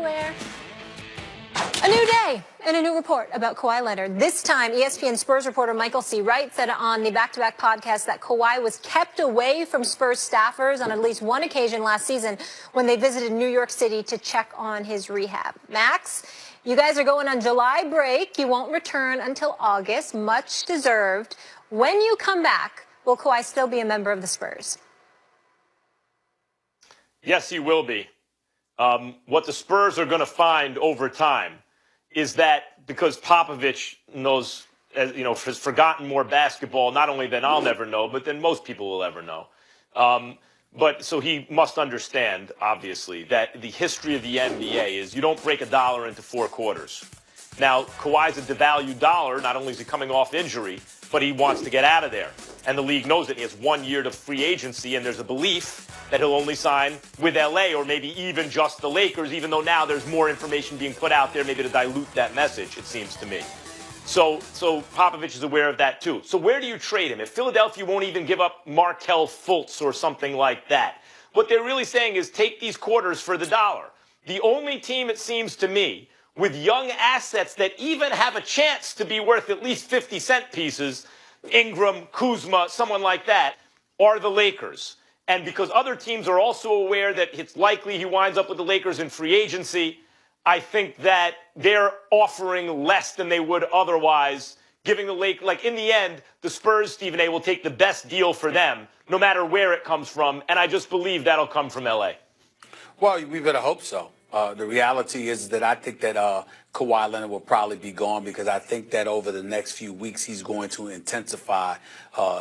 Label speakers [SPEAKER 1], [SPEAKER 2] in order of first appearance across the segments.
[SPEAKER 1] anywhere. A new day and a new report about Kawhi Leonard. This time, ESPN Spurs reporter Michael C. Wright said on the back-to-back podcast that Kawhi was kept away from Spurs staffers on at least one occasion last season when they visited New York City to check on his rehab. Max, you guys are going on July break. You won't return until August. Much deserved. When you come back, will Kawhi still be a member of the Spurs?
[SPEAKER 2] Yes, he will be. What the Spurs are going to find over time is that because Popovich knows, has forgotten more basketball, not only than I'll never know, but than most people will ever know. But so he must understand, obviously, that the history of the NBA is you don't break a dollar into 4 quarters. Now, Kawhi's a devalued dollar. Not only is he coming off injury, but he wants to get out of there. And the league knows it. He has 1 year to free agency, and there's a belief that he'll only sign with L.A. or maybe even just the Lakers, even though now there's more information being put out there maybe to dilute that message, it seems to me. So Popovich is aware of that, too. So where do you trade him? If Philadelphia won't even give up Markelle Fultz or something like that, what they're really saying is take these quarters for the dollar. The only team, it seems to me, with young assets that even have a chance to be worth at least 50-cent pieces, Ingram, Kuzma, someone like that, are the Lakers. And because other teams are also aware that it's likely he winds up with the Lakers in free agency, I think that they're offering less than they would otherwise, giving the Lakers, like in the end, the Spurs, Stephen A., will take the best deal for them, no matter where it comes from. And I just believe that'll come from L.A.
[SPEAKER 3] Well, we better hope so. The reality is that I think that Kawhi Leonard will probably be gone because I think that over the next few weeks he's going to intensify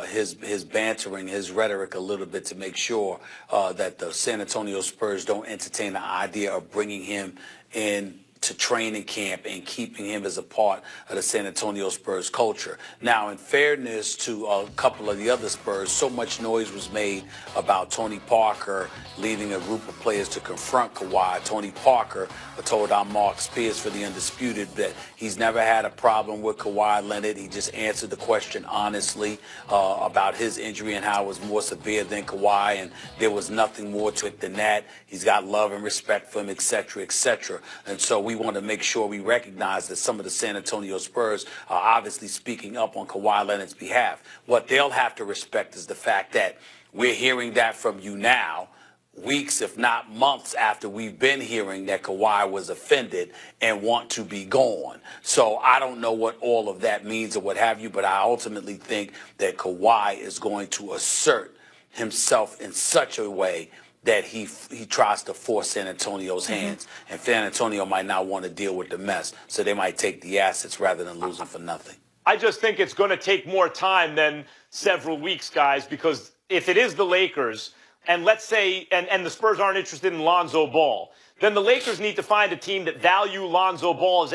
[SPEAKER 3] his bantering, his rhetoric a little bit to make sure that the San Antonio Spurs don't entertain the idea of bringing him in to training camp and keeping him as a part of the San Antonio Spurs culture. Now, in fairness to a couple of the other Spurs, so much noise was made about Tony Parker leading a group of players to confront Kawhi. Tony Parker told our Mark Spears for The Undisputed that he's never had a problem with Kawhi Leonard. He just answered the question honestly about his injury and how it was more severe than Kawhi, and there was nothing more to it than that. He's got love and respect for him, et cetera, et cetera. And so we want to make sure we recognize that some of the San Antonio Spurs are obviously speaking up on Kawhi Leonard's behalf. What they'll have to respect is the fact that we're hearing that from you now, weeks, if not months, after we've been hearing that Kawhi was offended and want to be gone. So I don't know what all of that means or what have you, but I ultimately think that Kawhi is going to assert himself in such a way that he tries to force San Antonio's hands. And San Antonio might not want to deal with the mess, so they might take the assets rather than lose them for nothing.
[SPEAKER 2] I just think it's going to take more time than several weeks, guys, because if it is the Lakers, and let's say, and the Spurs aren't interested in Lonzo Ball, then the Lakers need to find a team that value Lonzo Ball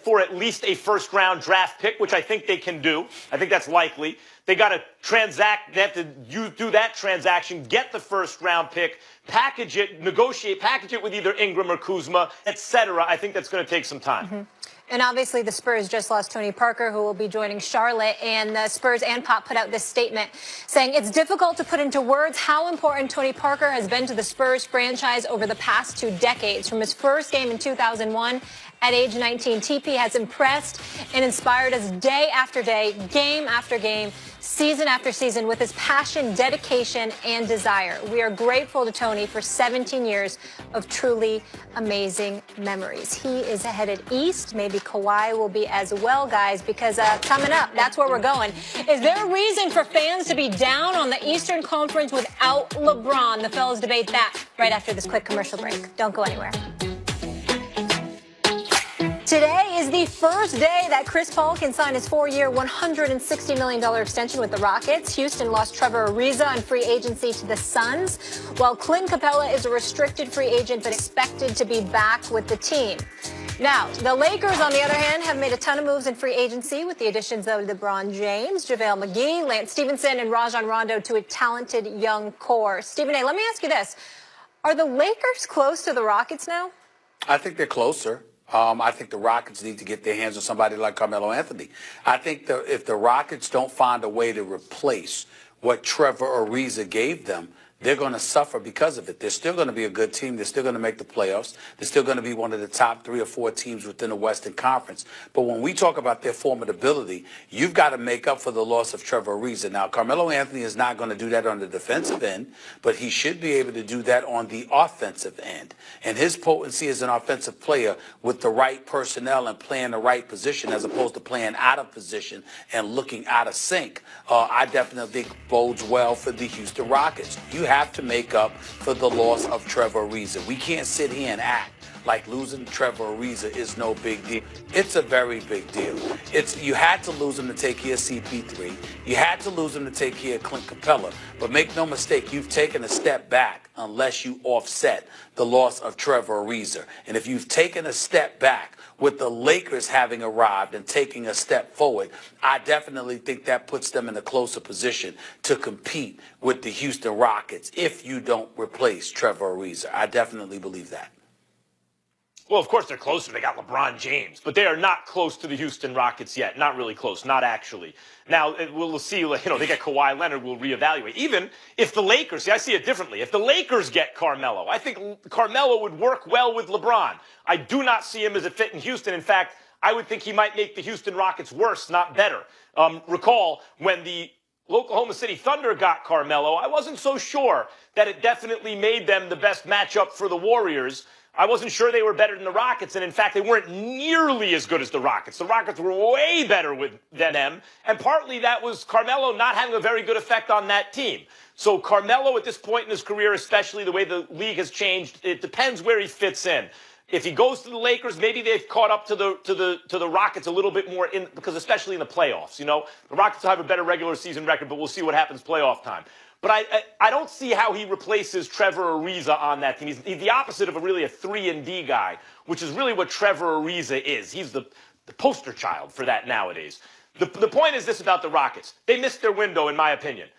[SPEAKER 2] for at least a first-round draft pick, which I think they can do. I think that's likely. They got to transact. They have to do that transaction, get the first-round pick, package it, negotiate, package it with either Ingram or Kuzma, etc. I think that's going to take some time.
[SPEAKER 1] And obviously the Spurs just lost Tony Parker, who will be joining Charlotte. And the Spurs and Pop put out this statement saying it's difficult to put into words how important Tony Parker has been to the Spurs franchise over the past 2 decades. From his first game in 2001 at age 19, TP has impressed and inspired us day after day, game after game, season after season with his passion, dedication, and desire. We are grateful to Tony for 17 years of truly amazing memories. He is headed east. Maybe Kawhi will be as well, guys, because coming up, that's where we're going. Is there a reason for fans to be down on the Eastern Conference without LeBron? The fellas debate that right after this quick commercial break. Don't go anywhere. Today is the first day that Chris Paul can sign his 4-year, $160 million extension with the Rockets. Houston lost Trevor Ariza on free agency to the Suns, while Clint Capella is a restricted free agent but expected to be back with the team. Now, the Lakers, on the other hand, have made a ton of moves in free agency with the additions of LeBron James, JaVale McGee, Lance Stevenson, and Rajon Rondo to a talented young core. Stephen A., let me ask you this. Are the Lakers close to the Rockets now?
[SPEAKER 3] I think they're closer. I think the Rockets need to get their hands on somebody like Carmelo Anthony. I think if the Rockets don't find a way to replace what Trevor Ariza gave them, they're going to suffer because of it. They're still going to be a good team. They're still going to make the playoffs. They're still going to be one of the top 3 or 4 teams within the Western Conference. But when we talk about their formidability, you've got to make up for the loss of Trevor Ariza. Now, Carmelo Anthony is not going to do that on the defensive end, but he should be able to do that on the offensive end. And his potency as an offensive player with the right personnel and playing the right position as opposed to playing out of position and looking out of sync, I definitely think bodes well for the Houston Rockets. You have to make up for the loss of Trevor Ariza. We can't sit here and act like losing Trevor Ariza is no big deal. It's a very big deal. You had to lose him to take care of CP3. You had to lose him to take care of Clint Capella. But make no mistake, you've taken a step back unless you offset the loss of Trevor Ariza. And if you've taken a step back with the Lakers having arrived and taking a step forward, I definitely think that puts them in a closer position to compete with the Houston Rockets if you don't replace Trevor Ariza. I definitely believe that.
[SPEAKER 2] Well, of course they're closer. They got LeBron James, but they are not close to the Houston Rockets yet. Not really close. Not actually. Now, we'll see, they get Kawhi Leonard, we'll reevaluate. Even if the Lakers, I see it differently. If the Lakers get Carmelo, I think Carmelo would work well with LeBron. I do not see him as a fit in Houston. In fact, I would think he might make the Houston Rockets worse, not better. Recall when the Oklahoma City Thunder got Carmelo, I wasn't so sure that it definitely made them the best matchup for the Warriors. I wasn't sure they were better than the Rockets, and in fact, they weren't nearly as good as the Rockets. The Rockets were way better than them, and partly that was Carmelo not having a very good effect on that team. So Carmelo, at this point in his career, especially the way the league has changed, it depends where he fits in. If he goes to the Lakers, maybe they've caught up to the Rockets a little bit more because especially in the playoffs, the Rockets will have a better regular season record, but we'll see what happens playoff time. But I don't see how he replaces Trevor Ariza on that team. He's the opposite of really a 3-and-D guy, which is really what Trevor Ariza is. He's the poster child for that nowadays. The point is this about the Rockets. They missed their window, in my opinion.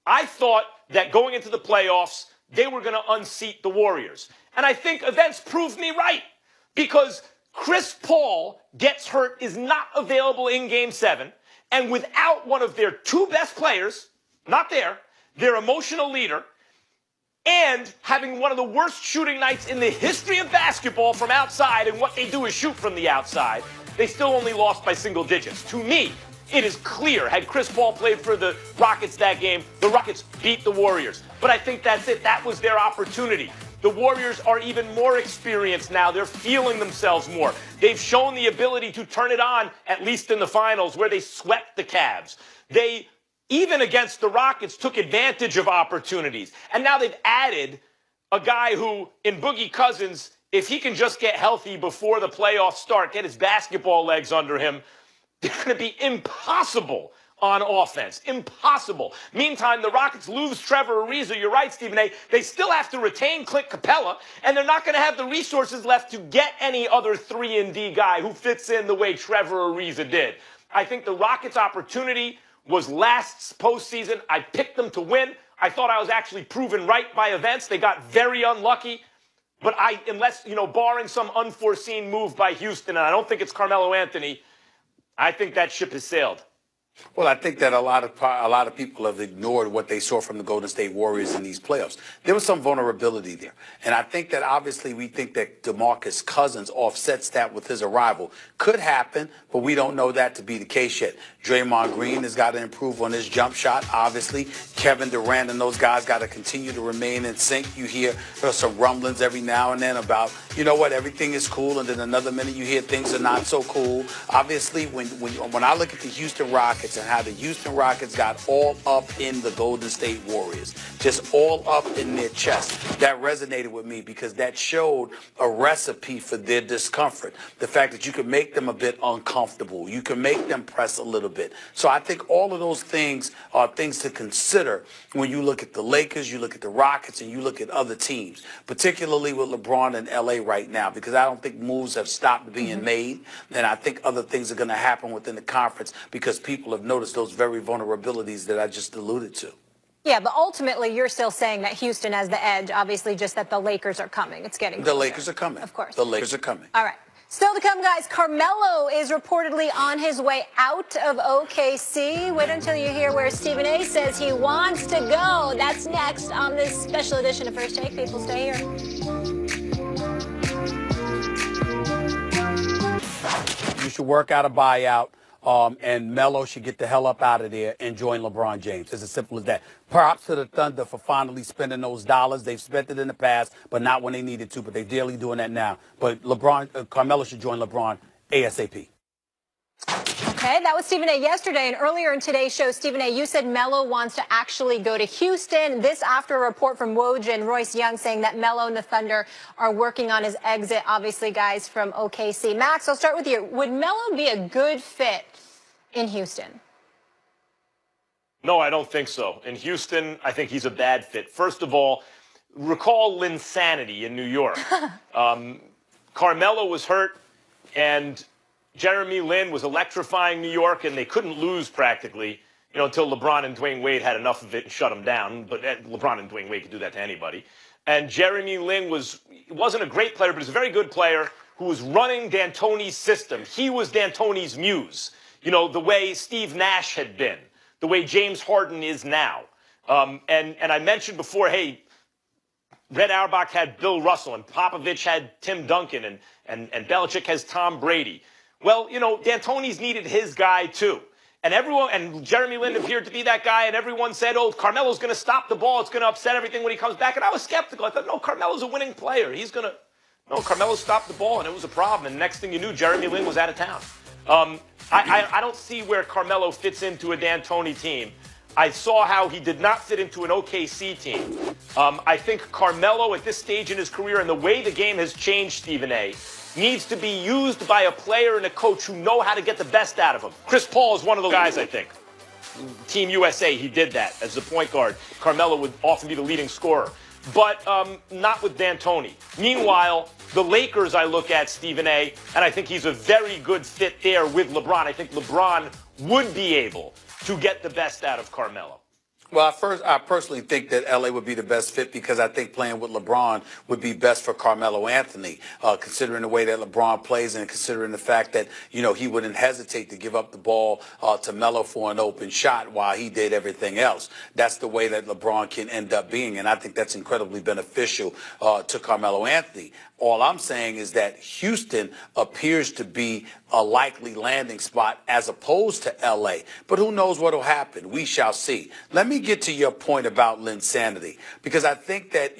[SPEAKER 2] I thought that going into the playoffs, they were going to unseat the Warriors. And I think events proved me right because Chris Paul gets hurt, is not available in Game 7, and without one of their 2 best players, not there, their emotional leader, and having one of the worst shooting nights in the history of basketball from outside, and what they do is shoot from the outside, they still only lost by single digits. To me, it is clear, had Chris Paul played for the Rockets that game, the Rockets beat the Warriors. But I think that's it. That was their opportunity. The Warriors are even more experienced now. They're feeling themselves more. They've shown the ability to turn it on, at least in the finals, where they swept the Cavs. They, even against the Rockets, took advantage of opportunities. And now they've added a guy who, in Boogie Cousins, if he can just get healthy before the playoffs start, get his basketball legs under him, they're going to be impossible on offense. Impossible. Meantime, the Rockets lose Trevor Ariza. You're right, Stephen A. They still have to retain Clint Capella, and they're not going to have the resources left to get any other 3-and-D guy who fits in the way Trevor Ariza did. I think the Rockets' opportunity was last postseason. I picked them to win. I thought I was actually proven right by events. They got very unlucky. But unless, barring some unforeseen move by Houston, and I don't think it's Carmelo Anthony, I think that ship has sailed.
[SPEAKER 3] Well, I think that a lot of people have ignored what they saw from the Golden State Warriors in these playoffs. There was some vulnerability there. And I think that obviously we think that DeMarcus Cousins offsets that with his arrival. Could happen, but we don't know that to be the case yet. Draymond Green has got to improve on his jump shot, obviously. Kevin Durant and those guys got to continue to remain in sync. You hear some rumblings every now and then about, everything is cool, and then another minute you hear things are not so cool. Obviously, when I look at the Houston Rockets, and how the Houston Rockets got all up in the Golden State Warriors, just all up in their chest. That resonated with me because that showed a recipe for their discomfort. The fact that you can make them a bit uncomfortable. You can make them press a little bit. So I think all of those things are things to consider when you look at the Lakers, you look at the Rockets, and you look at other teams, particularly with LeBron in L.A. right now, because I don't think moves have stopped being made, and I think other things are going to happen within the conference because people have noticed those very vulnerabilities that I just alluded to.
[SPEAKER 1] Yeah, but ultimately you're still saying that Houston has the edge, obviously just that the Lakers are coming. It's getting closer.
[SPEAKER 3] The Lakers are coming.
[SPEAKER 1] Of course.
[SPEAKER 3] The Lakers are coming.
[SPEAKER 1] All right. Still to come, guys, Carmelo is reportedly on his way out of OKC. Wait until you hear where Stephen A. says he wants to go. That's next on this special edition of First Take. People, stay here.
[SPEAKER 3] You should work out a buyout, and Melo should get the hell up out of there and join LeBron James. It's as simple as that. Props to the Thunder for finally spending those dollars. They've spent it in the past, but not when they needed to. But they're daily doing that now. But Carmelo should join LeBron ASAP.
[SPEAKER 1] Okay, that was Stephen A. yesterday, and earlier in today's show, Stephen A., you said Melo wants to actually go to Houston. This after a report from Woj and Royce Young saying that Melo and the Thunder are working on his exit, obviously, guys, from OKC. Max, I'll start with you. Would Melo be a good fit in Houston?
[SPEAKER 2] No, I don't think so. In Houston, I think he's a bad fit. First of all, recall Linsanity in New York. Carmelo was hurt, and Jeremy Lin was electrifying New York, and they couldn't lose practically, until LeBron and Dwayne Wade had enough of it and shut them down. But LeBron and Dwayne Wade could do that to anybody. And Jeremy Lin wasn't a great player, but he's a very good player who was running D'Antoni's system. He was D'Antoni's muse, the way Steve Nash had been, the way James Harden is now. And I mentioned before, hey, Red Auerbach had Bill Russell, and Popovich had Tim Duncan, and Belichick has Tom Brady. Well, D'Antoni's needed his guy too. And Jeremy Lin appeared to be that guy, and everyone said, oh, Carmelo's going to stop the ball. It's going to upset everything when he comes back. And I was skeptical. I thought, no, Carmelo's a winning player. Carmelo stopped the ball, and it was a problem. And next thing you knew, Jeremy Lin was out of town. I don't see where Carmelo fits into a D'Antoni team. I saw how he did not fit into an OKC team. I think Carmelo at this stage in his career and the way the game has changed, Stephen A., needs to be used by a player and a coach who know how to get the best out of him. Chris Paul is one of those guys, I think. Team USA, he did that as the point guard. Carmelo would often be the leading scorer. But not with D'Antoni. Meanwhile, the Lakers I look at, Stephen A., and I think he's a very good fit there with LeBron. I think LeBron would be able to get the best out of Carmelo.
[SPEAKER 3] Well, I personally think that L.A. would be the best fit because I think playing with LeBron would be best for Carmelo Anthony, considering the way that LeBron plays and considering the fact that, he wouldn't hesitate to give up the ball to Melo for an open shot while he did everything else. That's the way that LeBron can end up being, and I think that's incredibly beneficial to Carmelo Anthony. All I'm saying is that Houston appears to be a likely landing spot as opposed to L.A. But who knows what will happen? We shall see. Let me get to your point about Linsanity, because I think that,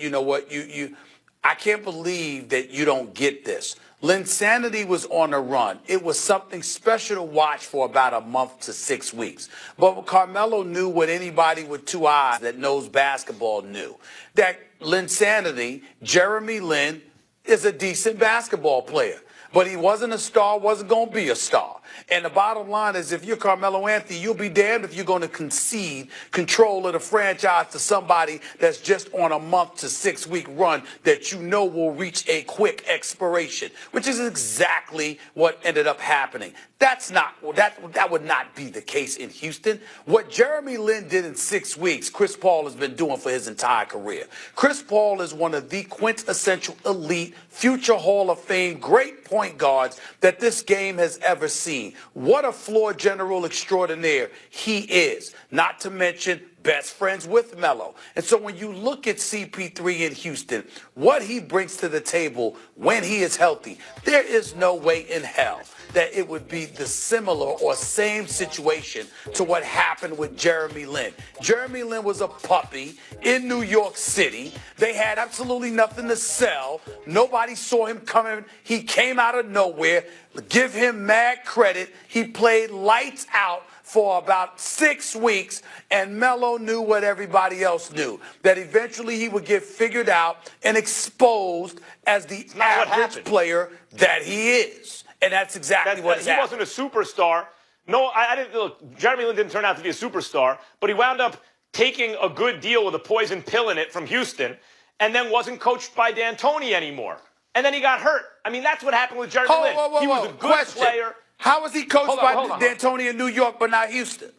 [SPEAKER 3] I can't believe that you don't get this. Linsanity was on a run. It was something special to watch for about a month to 6 weeks. But Carmelo knew what anybody with two eyes that knows basketball knew. That Linsanity, Jeremy Lin, is a decent basketball player. But he wasn't a star, wasn't going to be a star. And the bottom line is, if you're Carmelo Anthony, you'll be damned if you're going to concede control of the franchise to somebody that's just on a month to 6 week run that will reach a quick expiration, which is exactly what ended up happening. That would not be the case in Houston. What Jeremy Lin did in 6 weeks, Chris Paul has been doing for his entire career. Chris Paul is one of the quintessential elite, future Hall of Fame, great point guards that this game has ever seen. What a floor general extraordinaire he is, not to mention best friends with Melo. And so when you look at CP3 in Houston, what he brings to the table when he is healthy, there is no way in hell that it would be the similar or same situation to what happened with Jeremy Lin. Jeremy Lin was a puppy in New York City. They had absolutely nothing to sell. Nobody saw him coming. He came out of nowhere. Give him mad credit. He played lights out for about 6 weeks, and Melo knew what everybody else knew, that eventually he would get figured out and exposed as the average player that he is. And that's exactly what happened.
[SPEAKER 2] He wasn't a superstar. No, I didn't look. Jeremy Lin didn't turn out to be a superstar, but he wound up taking a good deal with a poison pill in it from Houston, and then wasn't coached by D'Antoni anymore. And then he got hurt. I mean, that's what happened with Jeremy Lin. He was a good player.
[SPEAKER 3] How was he coached by D'Antoni in New York but not Houston?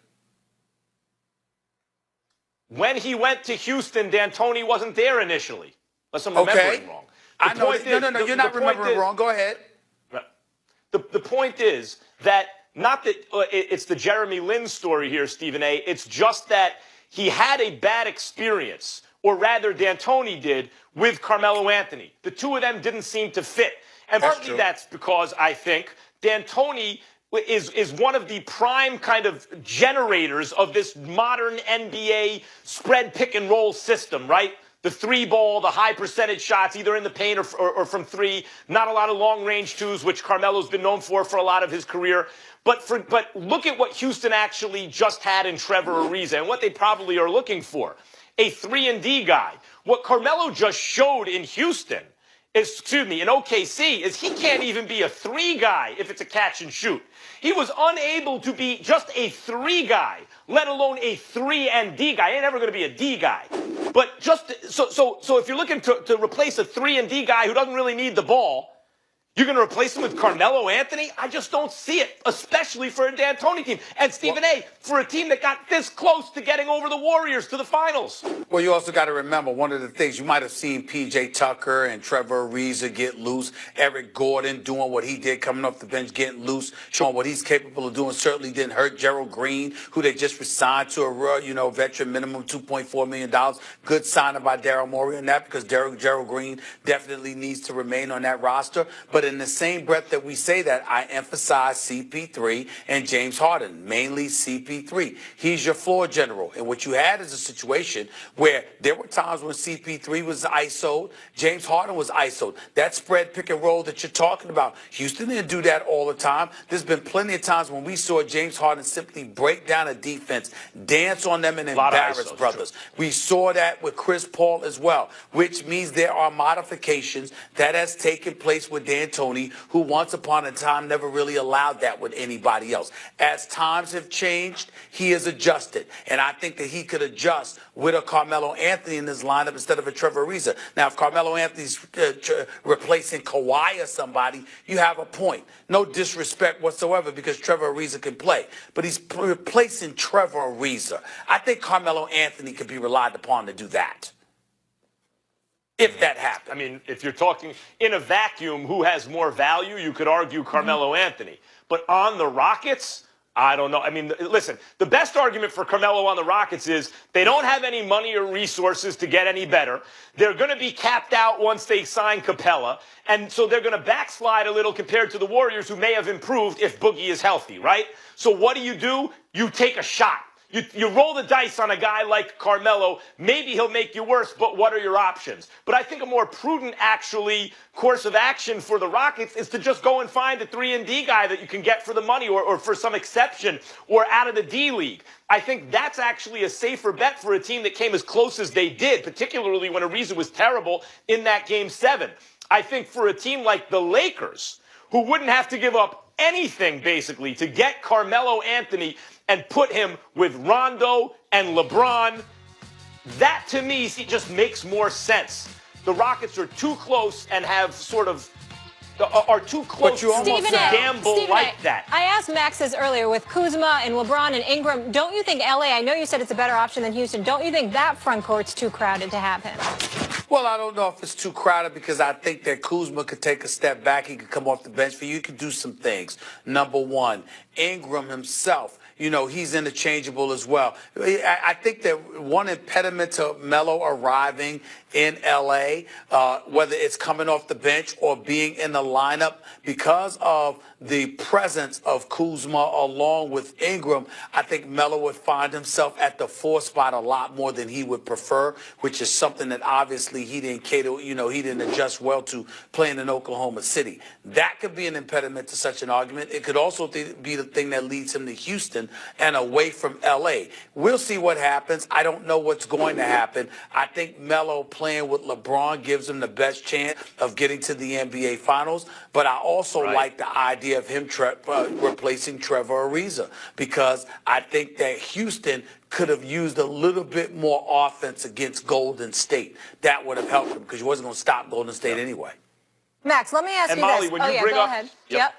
[SPEAKER 2] When he went to Houston, D'Antoni wasn't there initially. Unless I'm remembering wrong.
[SPEAKER 3] No, you're not remembering wrong. Go ahead.
[SPEAKER 2] the point is that not that it's the Jeremy Lin story here, Stephen A. It's just that he had a bad experience, or rather D'Antoni did, with Carmelo Anthony. The two of them didn't seem to fit. And partly that's because I think D'Antoni is one of the prime kind of generators of this modern NBA spread pick and roll system, right? The three ball, the high percentage shots, either in the paint or from three, not a lot of long range twos, which Carmelo's been known for a lot of his career. But look at what Houston actually just had in Trevor Ariza and what they probably are looking for. A 3-and-D guy. What Carmelo just showed in Houston, in OKC, is he can't even be a 3 guy if it's a catch and shoot. He was unable to be just a 3 guy, let alone a 3-and-D guy. He ain't never going to be a D guy. But just so if you're looking to replace a 3-and-D guy who doesn't really need the ball, you're going to replace him with Carmelo Anthony? I just don't see it, especially for a D'Antoni team. And Stephen A., for a team that got this close to getting over the Warriors to the finals.
[SPEAKER 3] Well, you also got to remember, one of the things, you might have seen P.J. Tucker and Trevor Ariza get loose, Eric Gordon doing what he did coming off the bench, getting loose, showing what he's capable of doing. Certainly didn't hurt Gerald Green, who they just signed to a veteran minimum $2.4 million. Good signing by Daryl Morey on that, because Gerald Green definitely needs to remain on that roster. But in the same breath that we say that, I emphasize CP3 and James Harden, mainly CP3. He's your floor general. And what you had is a situation where there were times when CP3 was ISO'd, James Harden was ISO'd. That spread pick and roll that you're talking about, Houston didn't do that all the time. There's been plenty of times when we saw James Harden simply break down a defense, dance on them, and embarrass brothers. We saw that with Chris Paul as well, which means there are modifications that has taken place with D'Antoni, who once upon a time never really allowed that with anybody else. As times have changed, he has adjusted. And I think that he could adjust with a Carmelo Anthony in his lineup instead of a Trevor Ariza. Now, if Carmelo Anthony's replacing Kawhi or somebody, you have a point. No disrespect whatsoever, because Trevor Ariza can play. But he's replacing Trevor Ariza. I think Carmelo Anthony could be relied upon to do that, if that happens.
[SPEAKER 2] I mean, if you're talking in a vacuum, who has more value, you could argue Carmelo Anthony. But on the Rockets, I don't know. I mean, listen, the best argument for Carmelo on the Rockets is they don't have any money or resources to get any better. They're going to be capped out once they sign Capella. And so they're going to backslide a little compared to the Warriors, who may have improved if Boogie is healthy, right? So what do? You take a shot. You roll the dice on a guy like Carmelo. Maybe he'll make you worse, but what are your options? But I think a more prudent, actually, course of action for the Rockets is to just go and find a 3-and-D guy that you can get for the money, or for some exception, or out of the D League. I think that's actually a safer bet for a team that came as close as they did, particularly when Ariza was terrible in that Game 7. I think for a team like the Lakers, who wouldn't have to give up anything, basically, to get Carmelo Anthony and put him with Rondo and LeBron, that to me just makes more sense. The Rockets are too close and have sort of are too close to gamble like that.
[SPEAKER 1] I asked Max this earlier with Kuzma and LeBron and Ingram. Don't you think LA, I know you said it's a better option than Houston, don't you think that front court's too crowded to have him?
[SPEAKER 3] Well, I don't know if it's too crowded, because I think that Kuzma could take a step back. He could come off the bench for you. He could do some things. Number one, Ingram himself, he's interchangeable as well. I think that one impediment to Melo arriving in L.A., whether it's coming off the bench or being in the lineup, because of the presence of Kuzma along with Ingram, I think Melo would find himself at the 4 spot a lot more than he would prefer, which is something that obviously he didn't cater, he didn't adjust well to playing in Oklahoma City. That could be an impediment to such an argument. It could also be the thing that leads him to Houston and away from L.A. We'll see what happens. I don't know what's going to happen. I think Melo playing with LeBron gives him the best chance of getting to the NBA Finals, but I also like the idea of him replacing Trevor Ariza, because I think that Houston could have used a little bit more offense against Golden State. That would have helped him, because he wasn't going to stop Golden State anyway.
[SPEAKER 1] Max, let me ask you
[SPEAKER 2] Molly,
[SPEAKER 1] this.
[SPEAKER 2] When you bring
[SPEAKER 1] go
[SPEAKER 2] up,
[SPEAKER 1] ahead. Yep.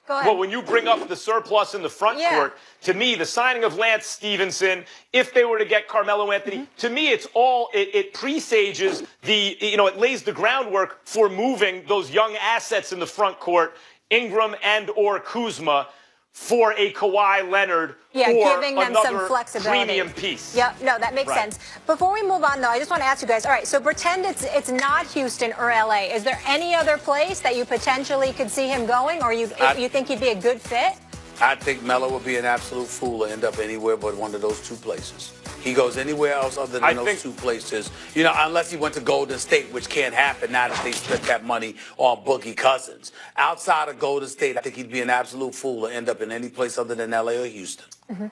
[SPEAKER 1] Go ahead.
[SPEAKER 2] Well, when you bring up the surplus in the front court, to me, the signing of Lance Stevenson, if they were to get Carmelo Anthony, to me, it presages it lays the groundwork for moving those young assets in the front court Ingram and or Kuzma for a Kawhi Leonard
[SPEAKER 1] yeah,
[SPEAKER 2] or
[SPEAKER 1] giving them some
[SPEAKER 2] another
[SPEAKER 1] flexibility.
[SPEAKER 2] premium piece.
[SPEAKER 1] Yep, no, that makes sense. Before we move on, though, I just want to ask you guys, all right, so pretend it's not Houston or LA. Is there any other place that you potentially could see him going, or you think he'd be a good fit?
[SPEAKER 3] I think Melo would be an absolute fool to end up anywhere but one of those two places. He goes anywhere else other than those two places, you know, unless he went to Golden State, which can't happen now that they spent that money on Boogie Cousins. Outside of Golden State, I think he'd be an absolute fool to end up in any place other than LA or Houston.
[SPEAKER 1] Mm-hmm.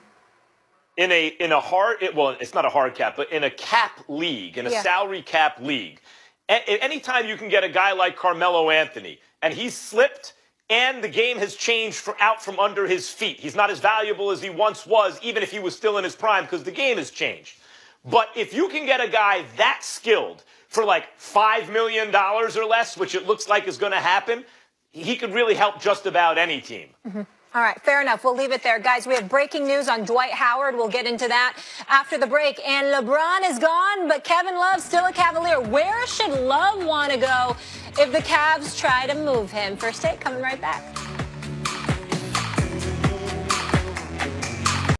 [SPEAKER 2] In a hard, well, it's not a hard cap, but in a cap league, in a salary cap league, anytime you can get a guy like Carmelo Anthony, and he's slipped, and the game has changed out from under his feet. He's not as valuable as he once was, even if he was still in his prime, because the game has changed. But if you can get a guy that skilled for like $5 million or less, which it looks like is going to happen, he could really help just about any team.
[SPEAKER 1] Mm-hmm. All right, fair enough. We'll leave it there. Guys, we have breaking news on Dwight Howard. We'll get into that after the break. And LeBron is gone, but Kevin Love's still a Cavalier. Where should Love want to go if the Cavs try to move him? First Take coming right back.